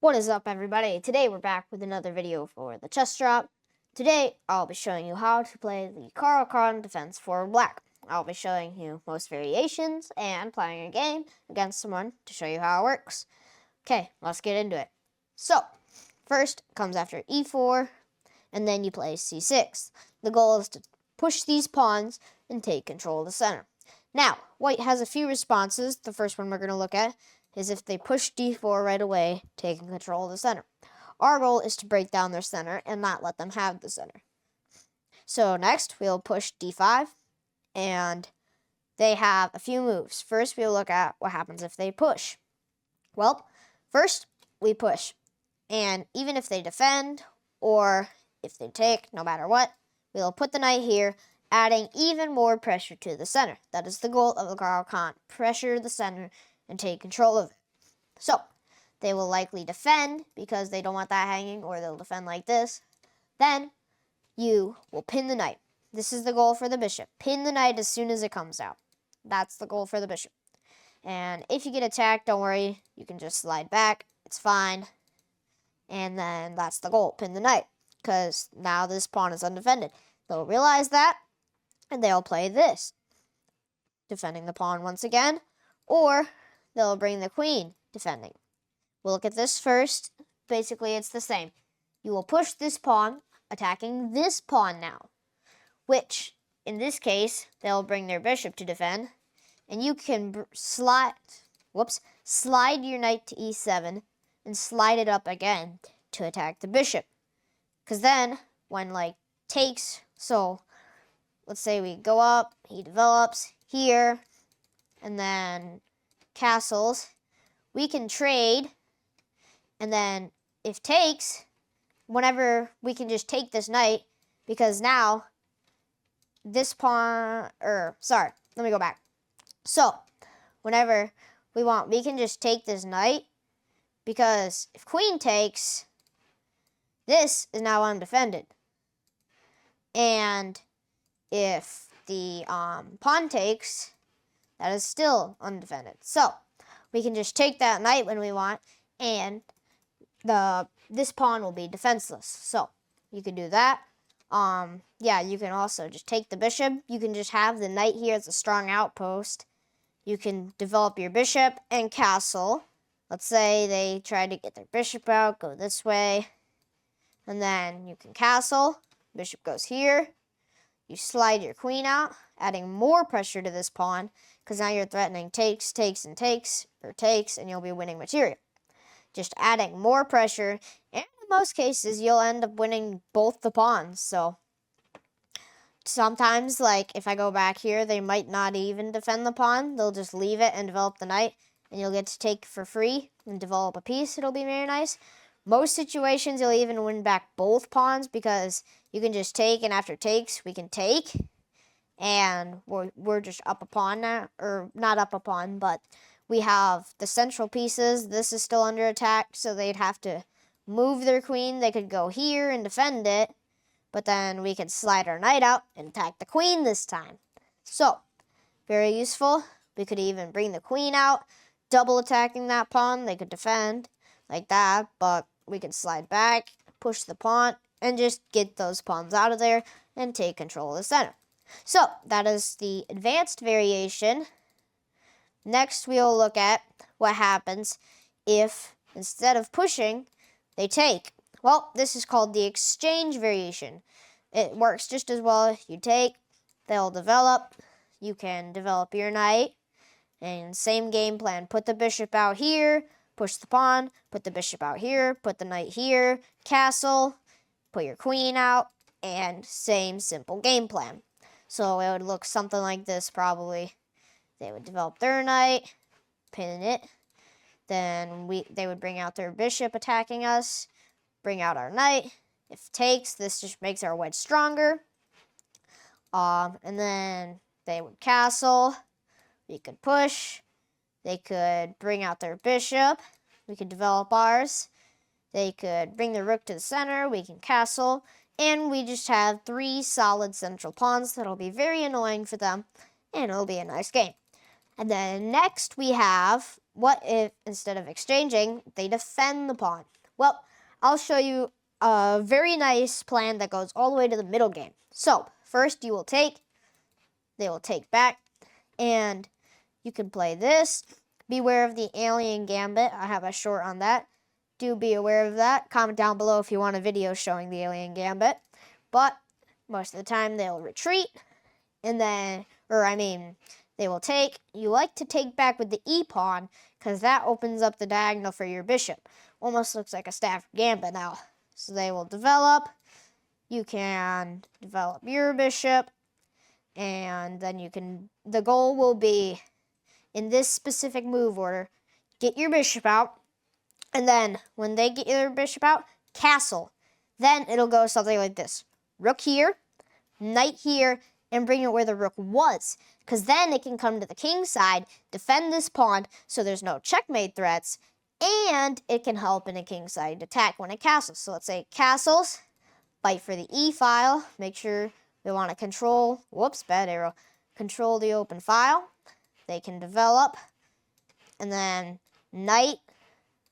What is up, everybody? Today we're back with another video for the chess drop. Today I'll be showing you how to play the Caro-Kann Defense for black. I'll be showing you most variations and playing a game against someone to show you how it works. Okay, let's get into it. So, first comes after e4, and then you play c6. The goal is to push these pawns and take control of the center. Now, white has a few responses. The first one we're going to look at is if they push d4 right away, taking control of the center. Our goal is to break down their center and not let them have the center. So next, we'll push d5, and they have a few moves. First, we'll look at what happens if they push. Well, first, we push, and even if they defend or if they take, no matter what, we'll put the knight here, adding even more pressure to the center. That is the goal of the Caro-Kann. Pressure the center and take control of it. So, they will likely defend because they don't want that hanging, or they'll defend like this. Then, you will pin the knight. This is the goal for the bishop. Pin the knight as soon as it comes out. That's the goal for the bishop. And if you get attacked, don't worry. You can just slide back. It's fine. And then that's the goal. Pin the knight. Because now this pawn is undefended. They'll realize that, and they'll play this. Defending the pawn once again. Or they'll bring the queen, defending. We'll look at this first. Basically, it's the same. You will push this pawn, attacking this pawn now, which, in this case, they'll bring their bishop to defend, and you can slide your knight to e7 and slide it up again to attack the bishop. Because then, when, takes, so, let's say we go up, he develops here, and then castles, we can trade, and then if takes, whenever we can just take this knight, because now this pawn, let me go back. So, whenever we want, we can just take this knight, because if queen takes, this is now undefended. And if the pawn takes, that is still undefended. So, we can just take that knight when we want, and this pawn will be defenseless. So, you can do that. You can also just take the bishop. You can just have the knight here as a strong outpost. You can develop your bishop and castle. Let's say they try to get their bishop out, go this way, and then you can castle. Bishop goes here. You slide your queen out, adding more pressure to this pawn, because now you're threatening takes, and you'll be winning material. Just adding more pressure, and in most cases, you'll end up winning both the pawns. So, sometimes, if I go back here, they might not even defend the pawn. They'll just leave it and develop the knight, and you'll get to take for free and develop a piece. It'll be very nice. Most situations, you'll even win back both pawns, because you can just take, and after takes, we can take. And we're just up a pawn now, or not up a pawn, but we have the central pieces. This is still under attack, so they'd have to move their queen. They could go here and defend it, but then we could slide our knight out and attack the queen this time. So, very useful. We could even bring the queen out, double attacking that pawn. They could defend like that, but we could slide back, push the pawn, and just get those pawns out of there and take control of the center. So, that is the advanced variation. Next, we'll look at what happens if, instead of pushing, they take. Well, this is called the exchange variation. It works just as well if you take, they'll develop, you can develop your knight, and same game plan. Put the bishop out here, push the pawn, put the bishop out here, put the knight here, castle, put your queen out, and same simple game plan. So it would look something like this probably. They would develop their knight, pin it, then they would bring out their bishop attacking us, bring out our knight. If takes, this just makes our wedge stronger. And then they would castle, we could push, they could bring out their bishop, we could develop ours, they could bring the rook to the center, we can castle, and we just have 3 solid central pawns that'll be very annoying for them, and it'll be a nice game. And then next we have what if instead of exchanging, they defend the pawn? Well, I'll show you a very nice plan that goes all the way to the middle game. So first you will take, they will take back, and you can play this. Beware of the alien gambit. I have a short on that. Do be aware of that. Comment down below if you want a video showing the alien gambit. But most of the time they'll retreat, and then, they will take. You like to take back with the e-pawn because that opens up the diagonal for your bishop. Almost looks like a Stafford gambit now. So they will develop. You can develop your bishop, and then you can, the goal will be, in this specific move order, get your bishop out, and then when they get your bishop out, castle. Then it'll go something like this. Rook here, knight here, and bring it where the rook was. Because then it can come to the king side, defend this pawn, so there's no checkmate threats, and it can help in a king side attack when it castles. So let's say it castles, fight for the e file, make sure they want to control, whoops, bad arrow, control the open file. They can develop, and then knight,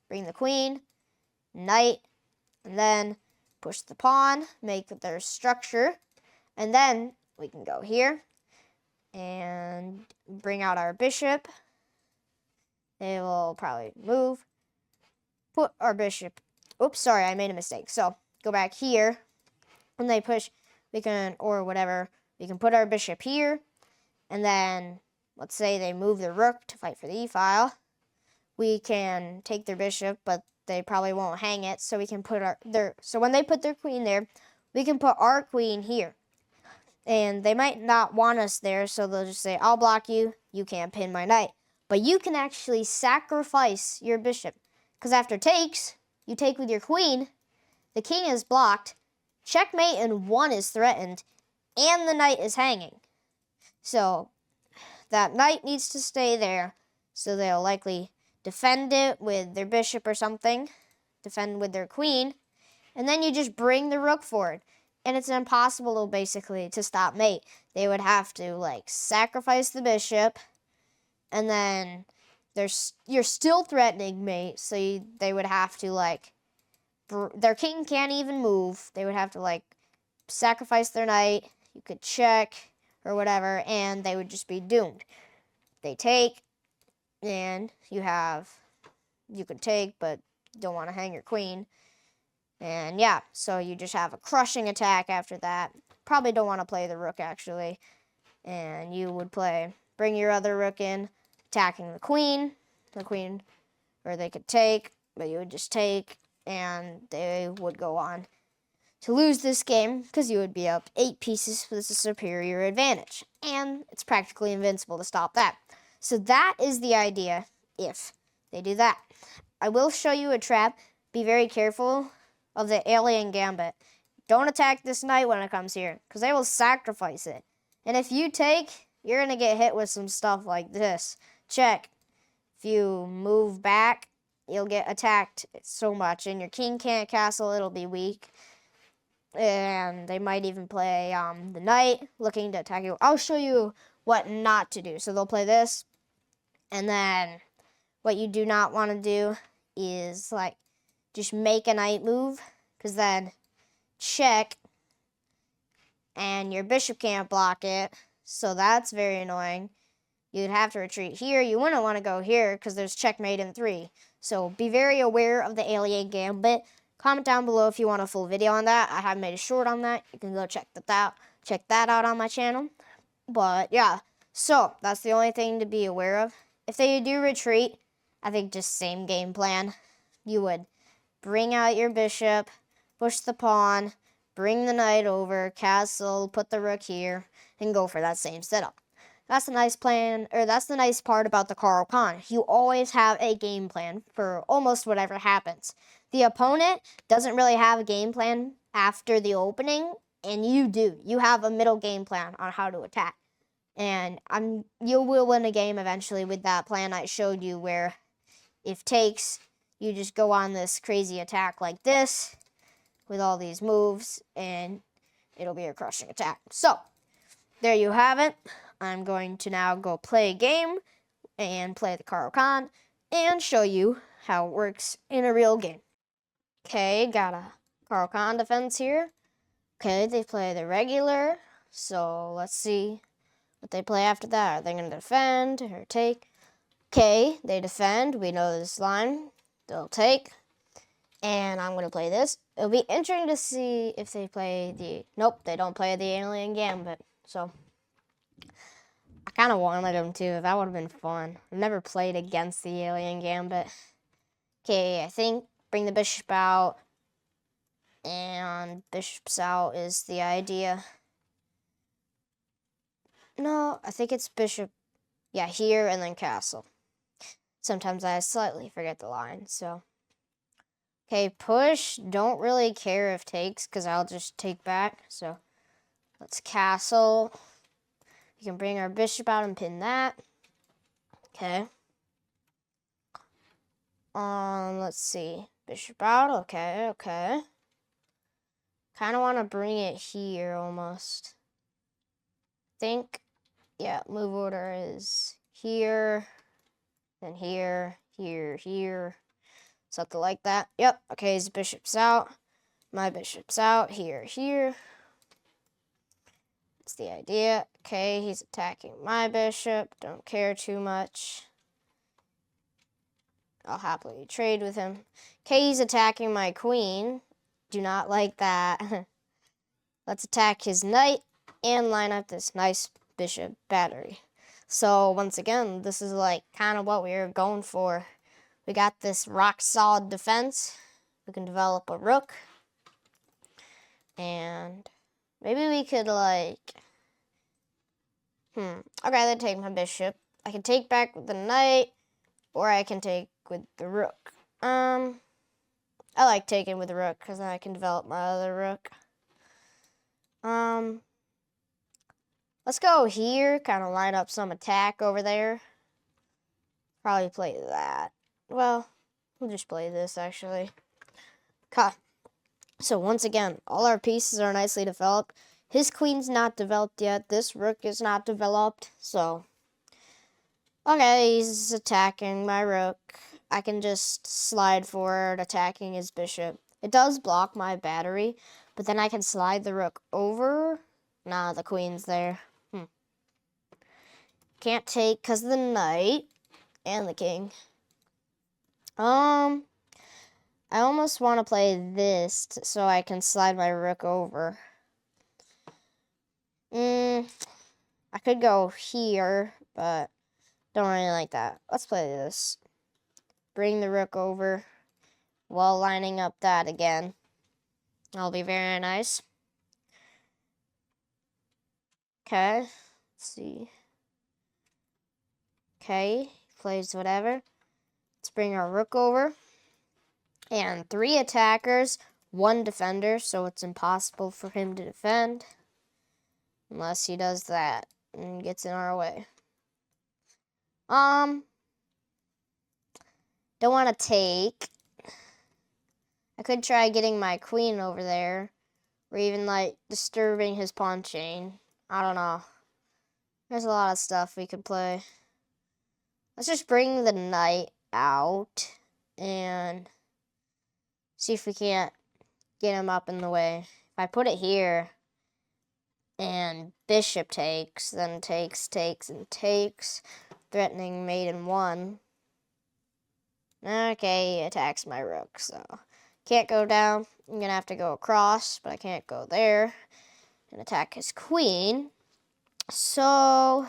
bring the queen, knight, and then push the pawn, make their structure, and then we can go here and bring out our bishop. They will probably move, put our bishop, oops, sorry, I made a mistake. So go back here, and they push, we can, or whatever, we can put our bishop here, and then let's say they move the rook to fight for the e-file. We can take their bishop, but they probably won't hang it, so we can put so when they put their queen there, we can put our queen here. And they might not want us there, so they'll just say, I'll block you, you can't pin my knight. But you can actually sacrifice your bishop, because after takes, you take with your queen, the king is blocked, checkmate and 1 is threatened, and the knight is hanging. So that knight needs to stay there, so they'll likely defend it with their bishop or something, defend with their queen, and then you just bring the rook forward. And it's impossible, basically, to stop mate. They would have to, sacrifice the bishop, and then you're still threatening mate, so they would have to, their king can't even move. They would have to, sacrifice their knight. You could check, or whatever, and they would just be doomed. They take, and you could take, but you don't want to hang your queen. And yeah, so you just have a crushing attack after that. Probably don't want to play the rook, actually. And you would bring your other rook in, attacking the queen, or they could take, but you would just take, and they would go on to lose this game, because you would be up 8 pieces with a superior advantage. And it's practically invincible to stop that. So that is the idea if they do that. I will show you a trap. Be very careful of the alien gambit. Don't attack this knight when it comes here, because they will sacrifice it. And if you take, you're going to get hit with some stuff like this. Check. If you move back, you'll get attacked so much, and your king can't castle, it'll be weak. And they might even play the knight, looking to attack you. I'll show you what not to do. So they'll play this, and then what you do not want to do is, just make a knight move, because then check, and your bishop can't block it, so that's very annoying. You'd have to retreat here. You wouldn't want to go here, because there's checkmate in 3. So be very aware of the alien gambit. Comment down below if you want a full video on that. I have made a short on that. You can go check that out on my channel. But yeah, so that's the only thing to be aware of. If they do retreat, I think just same game plan. You would bring out your bishop, push the pawn, bring the knight over, castle, put the rook here, and go for that same setup. That's the nice plan, or that's the nice part about the Caro-Kann. You always have a game plan for almost whatever happens. The opponent doesn't really have a game plan after the opening, and you do. You have a middle game plan on how to attack. And you will win a game eventually with that plan I showed you, where if takes, you just go on this crazy attack like this with all these moves, and it'll be a crushing attack. So there you have it. I'm going to now go play a game and play the Caro-Kann. and show you how it works in a real game. Okay, got a Caro-Kann Defense here. Okay, they play the regular, so let's see what they play after that. Are they going to defend or take? Okay, they defend. We know this line. They'll take. And I'm going to play this. It'll be interesting to see if they play the... Nope, they don't play the Alien Gambit. So, I kind of wanted them to. That would have been fun. I've never played against the Alien Gambit. Okay, I think bring the bishop out. And bishop's out is the idea. No, I think it's bishop. Yeah, here and then castle. Sometimes I slightly forget the line, so... Okay, push. Don't really care if takes, because I'll just take back. So, let's castle. We can bring our bishop out and pin that. Okay. Let's see. Bishop out. Okay, okay. Kind of want to bring it here, almost. Think. Yeah, move order is here, then here, here, here. Something like that. Yep. Okay, his bishop's out. My bishop's out. Here, here. That's the idea. Okay, he's attacking my bishop. Don't care too much. I'll happily trade with him. Okay, he's attacking my queen. Do not like that. Let's attack his knight and line up this nice bishop battery. So once again, this is like kind of what we were going for. We got this rock solid defense. We can develop a rook. And maybe we could like, okay, then take my bishop. I can take back with the knight, or I can take with the rook. I like taking with the rook because then I can develop my other rook. Let's go here, kind of line up some attack over there. Probably play that. Well, we'll just play this actually. Okay. So once again, all our pieces are nicely developed. His queen's not developed yet. This rook is not developed. So, okay, he's attacking my rook. I can just slide forward, attacking his bishop. It does block my battery, but then I can slide the rook over. Nah, the queen's there. Can't take because of the knight and the king. I almost want to play this so I can slide my rook over. I could go here, but don't really like that. Let's play this. Bring the rook over while lining up that again. That'll be very nice. Okay, let's see. Okay, plays whatever. Let's bring our rook over. And 3 attackers, 1 defender, so it's impossible for him to defend. Unless he does that and gets in our way. Don't want to take. I could try getting my queen over there. Or even, like, disturbing his pawn chain. I don't know. There's a lot of stuff we could play. Let's just bring the knight out and see if we can't get him up in the way. If I put it here and bishop takes, then takes, and takes, threatening mate in 1. Okay, he attacks my rook, so can't go down. I'm gonna have to go across, but I can't go there and attack his queen. So,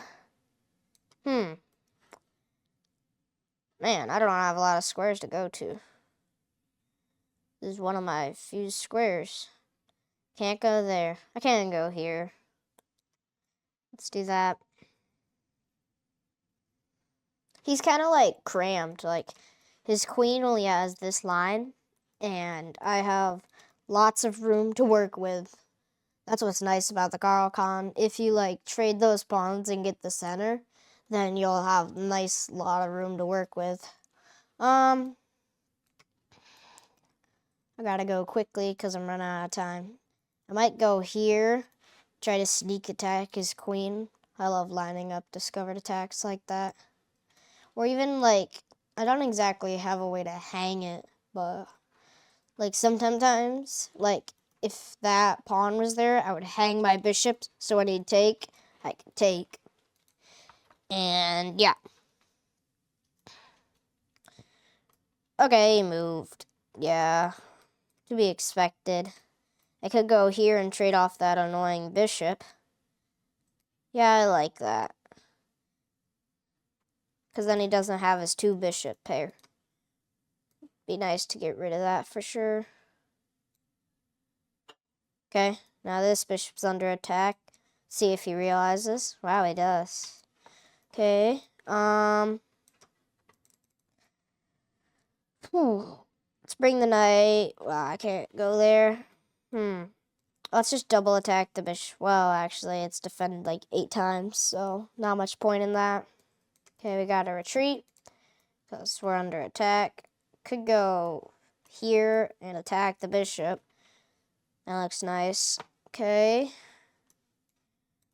man, I don't have a lot of squares to go to. This is one of my few squares. Can't go there. I can go here. Let's do that. He's kind of like crammed. Like his queen only has this line, and I have lots of room to work with. That's what's nice about the Caro-Kann. If you like trade those pawns and get the center, then you'll have a nice lot of room to work with. I gotta go quickly because I'm running out of time. I might go here, try to sneak attack his queen. I love lining up discovered attacks like that. Or even like I don't exactly have a way to hang it, but like sometimes, like if that pawn was there, I would hang my bishop so when he'd take, I could take. And yeah. Okay, he moved. Yeah, to be expected. I could go here and trade off that annoying bishop. Yeah, I like that. Because then he doesn't have his 2 bishop pair. Be nice to get rid of that for sure. Okay, now this bishop's under attack. See if he realizes. Wow, he does. Okay, let's bring the knight. Wow, I can't go there. Let's just double attack the bishop. Well, actually, it's defended like 8 times, so not much point in that. Okay, we gotta retreat because we're under attack. Could go here and attack the bishop. That looks nice. Okay.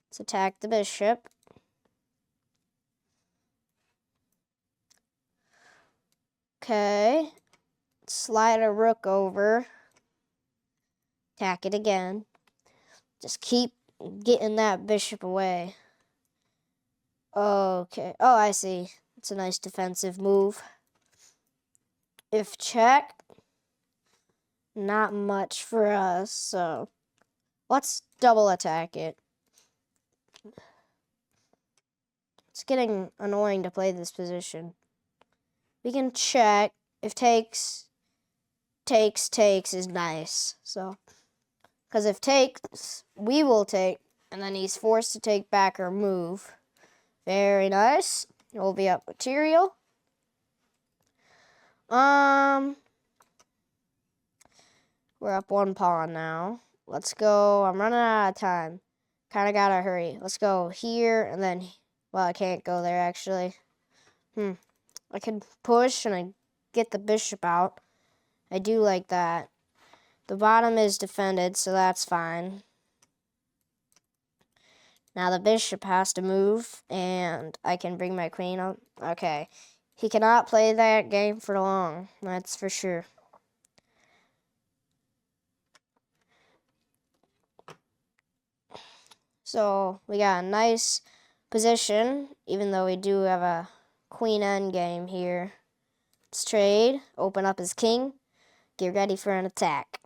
Let's attack the bishop. Okay. Slide a rook over. Attack it again. Just keep getting that bishop away. Okay. Oh, I see. It's a nice defensive move. If check, not much for us, so let's double attack it. It's getting annoying to play this position. We can check. If takes is nice. So, because if takes, we will take, and then he's forced to take back or move. Very nice. We'll be up material. We're up 1 pawn now. Let's go. I'm running out of time. Kind of gotta hurry. Let's go here and then, well, I can't go there actually. I can push and I get the bishop out. I do like that. The bottom is defended, so that's fine. Now the bishop has to move, and I can bring my queen up. Okay. He cannot play that game for long, that's for sure. So we got a nice position, even though we do have a queen end game here. Let's trade, open up his king, get ready for an attack.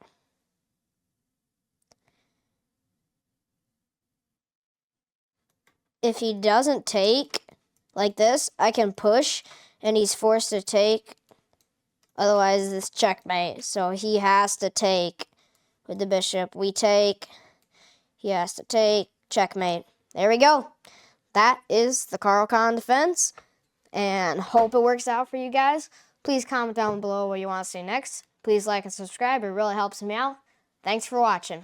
If he doesn't take like this, I can push and he's forced to take. Otherwise, this checkmate. So he has to take with the bishop. We take. He has to take. Checkmate. There we go. That is the Caro-Kann defense. And hope it works out for you guys. Please comment down below what you want to see next. Please like and subscribe. It really helps me out. Thanks for watching.